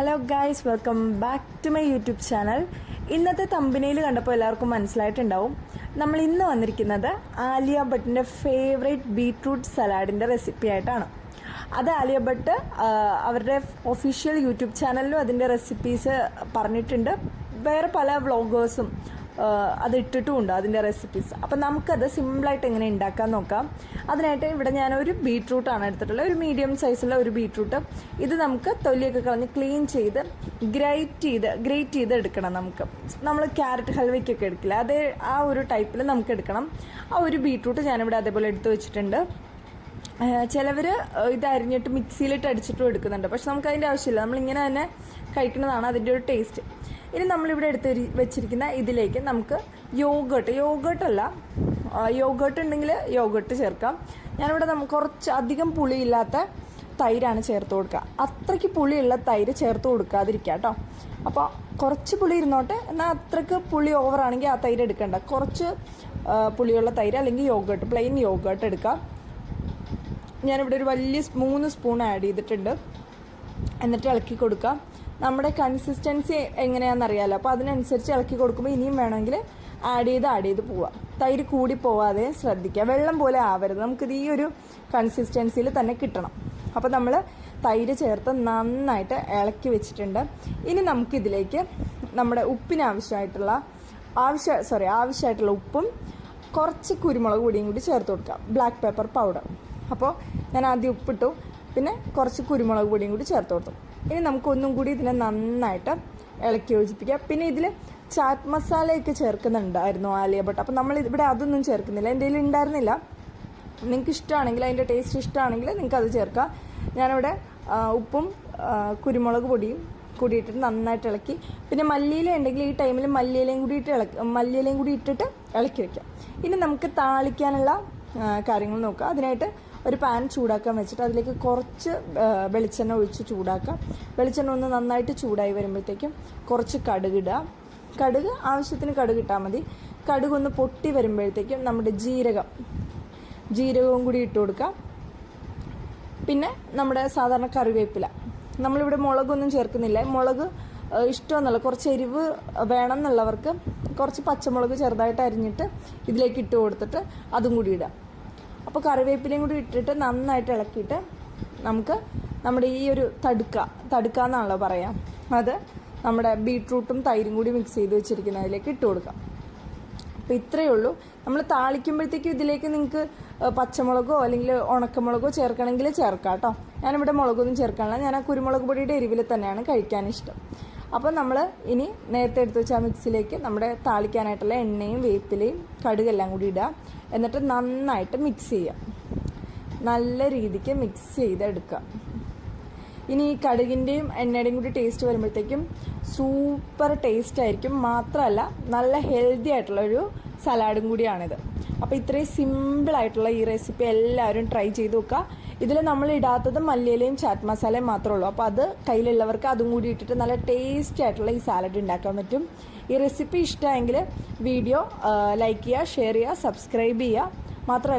Hello guys, welcome back to my YouTube channel. ഇന്നത്തെ തമ്പനയിൽ കണ്ടപ്പോൾ എല്ലാവർക്കും മനസ്സിലായിട്ടുണ്ടാവും, നമ്മൾ ഇന്ന് വന്നിരിക്കുന്നത് ആലിയ ഭട്ടിൻ്റെ ഫേവറേറ്റ് ബീട്രൂട്ട് സലാഡിൻ്റെ റെസിപ്പി ആയിട്ടാണ്. അത് ആലിയ ഭട്ട് അവരുടെ ഒഫീഷ്യൽ യൂട്യൂബ് ചാനലിലും അതിൻ്റെ റെസിപ്പീസ് പറഞ്ഞിട്ടുണ്ട്. വേറെ പല വ്ളോഗേഴ്സും അത് ഇട്ടിട്ടുമുണ്ട് അതിൻ്റെ റെസിപ്പീസ്. അപ്പം നമുക്കത് സിമ്പിളായിട്ട് എങ്ങനെ ഉണ്ടാക്കാൻ നോക്കാം. അതിനായിട്ട് ഇവിടെ ഞാനൊരു ബീട്രൂട്ടാണ് എടുത്തിട്ടുള്ളത്, ഒരു മീഡിയം സൈസുള്ള ഒരു ബീട്രൂട്ട്. ഇത് നമുക്ക് തൊലിയൊക്കെ കളഞ്ഞ് ക്ലീൻ ചെയ്ത് ഗ്രേറ്റ് ചെയ്ത് എടുക്കണം. നമ്മൾ ക്യാരറ്റ് ഹൽവയ്ക്കൊക്കെ എടുക്കില്ല, അതേ ആ ഒരു ടൈപ്പിൽ നമുക്ക് എടുക്കണം. ആ ഒരു ബീട്രൂട്ട് ഞാനിവിടെ അതേപോലെ എടുത്ത് വെച്ചിട്ടുണ്ട്. ചിലവർ ഇത് അരിഞ്ഞിട്ട് മിക്സിയിലിട്ട് അടിച്ചിട്ടും എടുക്കുന്നുണ്ട്, പക്ഷെ നമുക്ക് അതിൻ്റെ ആവശ്യമില്ല. നമ്മളിങ്ങനെ തന്നെ കഴിക്കുന്നതാണ് അതിൻ്റെ ഒരു ടേസ്റ്റ്. ഇനി നമ്മളിവിടെ എടുത്ത് വെച്ചിരിക്കുന്ന ഇതിലേക്ക് നമുക്ക് യോഗേർട്ട് ഉണ്ടെങ്കിൽ യോഗേർട്ട് ചേർക്കാം. ഞാനിവിടെ നമുക്ക് കുറച്ച് അധികം പുളിയില്ലാത്ത തൈരാണ് ചേർത്ത് കൊടുക്കുക. അത്രയ്ക്ക് പുളിയുള്ള തൈര് ചേർത്ത് കൊടുക്കാതിരിക്കുക കേട്ടോ. അപ്പോൾ കുറച്ച് പുളി ഇരുന്നോട്ടെ, എന്നാൽ അത്രയ്ക്ക് പുളി ഓവറാണെങ്കിൽ ആ തൈര് എടുക്കണ്ട. കുറച്ച് പുളിയുള്ള തൈര് അല്ലെങ്കിൽ പ്ലെയിൻ യോഗേർട്ട് എടുക്കാം. ഞാനിവിടെ ഒരു വലിയ 3 സ്പൂൺ ആഡ് ചെയ്തിട്ടുണ്ട്. എന്നിട്ട് ഇളക്കി കൊടുക്കാം. നമ്മുടെ കൺസിസ്റ്റൻസി എങ്ങനെയാണെന്നറിയാമല്ലോ, അപ്പോൾ അതിനനുസരിച്ച് ഇളക്കി കൊടുക്കുമ്പോൾ ഇനിയും വേണമെങ്കിൽ ആഡ് ചെയ്ത് പോവാം. തൈര് കൂടി പോവാതെ ശ്രദ്ധിക്കുക, വെള്ളം പോലെ ആവരുത്. നമുക്കിത് ഈ ഒരു കൺസിസ്റ്റൻസിയിൽ തന്നെ കിട്ടണം. അപ്പോൾ നമ്മൾ തൈര് ചേർത്ത് നന്നായിട്ട് ഇളക്കി വെച്ചിട്ടുണ്ട്. ഇനി നമുക്കിതിലേക്ക് നമ്മുടെ ഉപ്പിന് ആവശ്യമായിട്ടുള്ള ഉപ്പും കുറച്ച് കുരുമുളക് പൊടിയും കൂടി ചേർത്ത് കൊടുക്കാം, ബ്ലാക്ക് പെപ്പർ പൗഡർ. അപ്പോൾ ഞാൻ ആദ്യം ഉപ്പിട്ടു, പിന്നെ കുറച്ച് കുരുമുളക് പൊടിയും കൂടി ചേർത്ത് കൊടുത്തു. ഇനി നമുക്കൊന്നും കൂടി ഇതിനെ നന്നായിട്ട് ഇളക്കി യോജിപ്പിക്കാം. പിന്നെ ഇതിൽ ചാറ്റ് മസാലയൊക്കെ ചേർക്കുന്നുണ്ടായിരുന്നു ആലിയ ഭട്ട്, അപ്പോൾ നമ്മൾ ഇവിടെ അതൊന്നും ചേർക്കുന്നില്ല. എൻ്റെ കയ്യിൽ ഉണ്ടായിരുന്നില്ല. നിങ്ങൾക്ക് ഇഷ്ടമാണെങ്കിൽ, അതിൻ്റെ ടേസ്റ്റ് ഇഷ്ടമാണെങ്കിൽ നിങ്ങൾക്ക് അത് ചേർക്കാം. ഞാനിവിടെ ഉപ്പും കുരുമുളക് പൊടിയും കൂടിയിട്ടിട്ട് നന്നായിട്ട് ഇളക്കി. പിന്നെ മല്ലിയില ഉണ്ടെങ്കിൽ ഈ ടൈമിൽ മല്ലിയിലയും കൂടി ഇട്ടിട്ട് ഇളക്കി വയ്ക്കാം. ഇനി നമുക്ക് താളിക്കാനുള്ള കാര്യങ്ങൾ നോക്കാം. അതിനായിട്ട് ഒരു പാൻ ചൂടാക്കാൻ വെച്ചിട്ട് അതിലേക്ക് കുറച്ച് വെളിച്ചെണ്ണ ഒഴിച്ച് ചൂടാക്കാം. വെളിച്ചെണ്ണ ഒന്ന് നന്നായിട്ട് ചൂടായി വരുമ്പോഴത്തേക്കും കുറച്ച് കടുക് ആവശ്യത്തിന് കടുക് ഇട്ടാൽ മതി. കടുക് ഒന്ന് പൊട്ടി വരുമ്പോഴത്തേക്കും നമ്മുടെ ജീരകവും കൂടി ഇട്ട് കൊടുക്കാം. പിന്നെ നമ്മുടെ സാധാരണ കറിവേപ്പില. നമ്മളിവിടെ മുളകൊന്നും ചേർക്കുന്നില്ല. മുളക് ഇഷ്ടമെന്നുള്ള കുറച്ച് എരിവ് വേണം എന്നുള്ളവർക്ക് കുറച്ച് പച്ചമുളക് ചെറുതായിട്ട് അരിഞ്ഞിട്ട് ഇതിലേക്ക് ഇട്ട് കൊടുത്തിട്ട് അതും കൂടി ഇടാം. അപ്പോൾ കറിവേപ്പിലയും കൂടി ഇട്ടിട്ട് നന്നായിട്ട് ഇളക്കിയിട്ട് നമുക്ക് നമ്മുടെ ഈ ഒരു തടുക്ക എന്നാണല്ലോ പറയാം, അത് നമ്മുടെ ബീട്രൂട്ടും തൈരും കൂടി മിക്സ് ചെയ്ത് വെച്ചിരിക്കുന്നതിലേക്ക് ഇട്ട് കൊടുക്കാം. അപ്പോൾ ഇത്രയേ ഉള്ളൂ. നമ്മൾ താളിക്കുമ്പോഴത്തേക്കും ഇതിലേക്ക് നിങ്ങൾക്ക് പച്ചമുളകോ അല്ലെങ്കിൽ ഉണക്കമുളകോ ചേർക്കണമെങ്കിൽ ചേർക്കാം കേട്ടോ. ഞാനിവിടെ മുളകൊന്നും ചേർക്കാനില്ല, ഞാൻ ആ കുരുമുളക് പൊടിയുടെ എരിവിൽ തന്നെയാണ് കഴിക്കാൻ ഇഷ്ടം. അപ്പോൾ നമ്മൾ ഇനി നേരത്തെ എടുത്ത് വെച്ച ആ മിക്സിയിലേക്ക് നമ്മുടെ താളിക്കാനായിട്ടുള്ള എണ്ണയും വേപ്പിലയും കടുകെല്ലാം കൂടി ഇടുക. എന്നിട്ട് നന്നായിട്ട് മിക്സ് ചെയ്യുക, നല്ല രീതിക്ക് മിക്സ് ചെയ്തെടുക്കുക. ഇനി ഈ കടുകിൻ്റെയും എണ്ണയുടെയും കൂടി ടേസ്റ്റ് വരുമ്പോഴത്തേക്കും സൂപ്പർ ടേസ്റ്റ് ആയിരിക്കും. മാത്രമല്ല നല്ല ഹെൽത്തി ആയിട്ടുള്ളൊരു സലാഡും കൂടിയാണിത്. അപ്പോൾ ഇത്രയും സിമ്പിളായിട്ടുള്ള ഈ റെസിപ്പി എല്ലാവരും ട്രൈ ചെയ്ത് നോക്കുക. ഇതിൽ നമ്മൾ ഇടാത്തത് മല്ലിയിലയും ചാറ്റ് മസാലയും മാത്രമേ ഉള്ളൂ. അപ്പോൾ അത് കയ്യിലുള്ളവർക്ക് അതും കൂടി ഇട്ടിട്ട് നല്ല ടേസ്റ്റി ആയിട്ടുള്ള ഈ സാലഡ് ഉണ്ടാക്കാൻ പറ്റും. ഈ റെസിപ്പി ഇഷ്ടമായെങ്കിൽ വീഡിയോ ലൈക്ക് ചെയ്യുക, ഷെയർ ചെയ്യുക, സബ്സ്ക്രൈബ് ചെയ്യുക. മാത്രമല്ല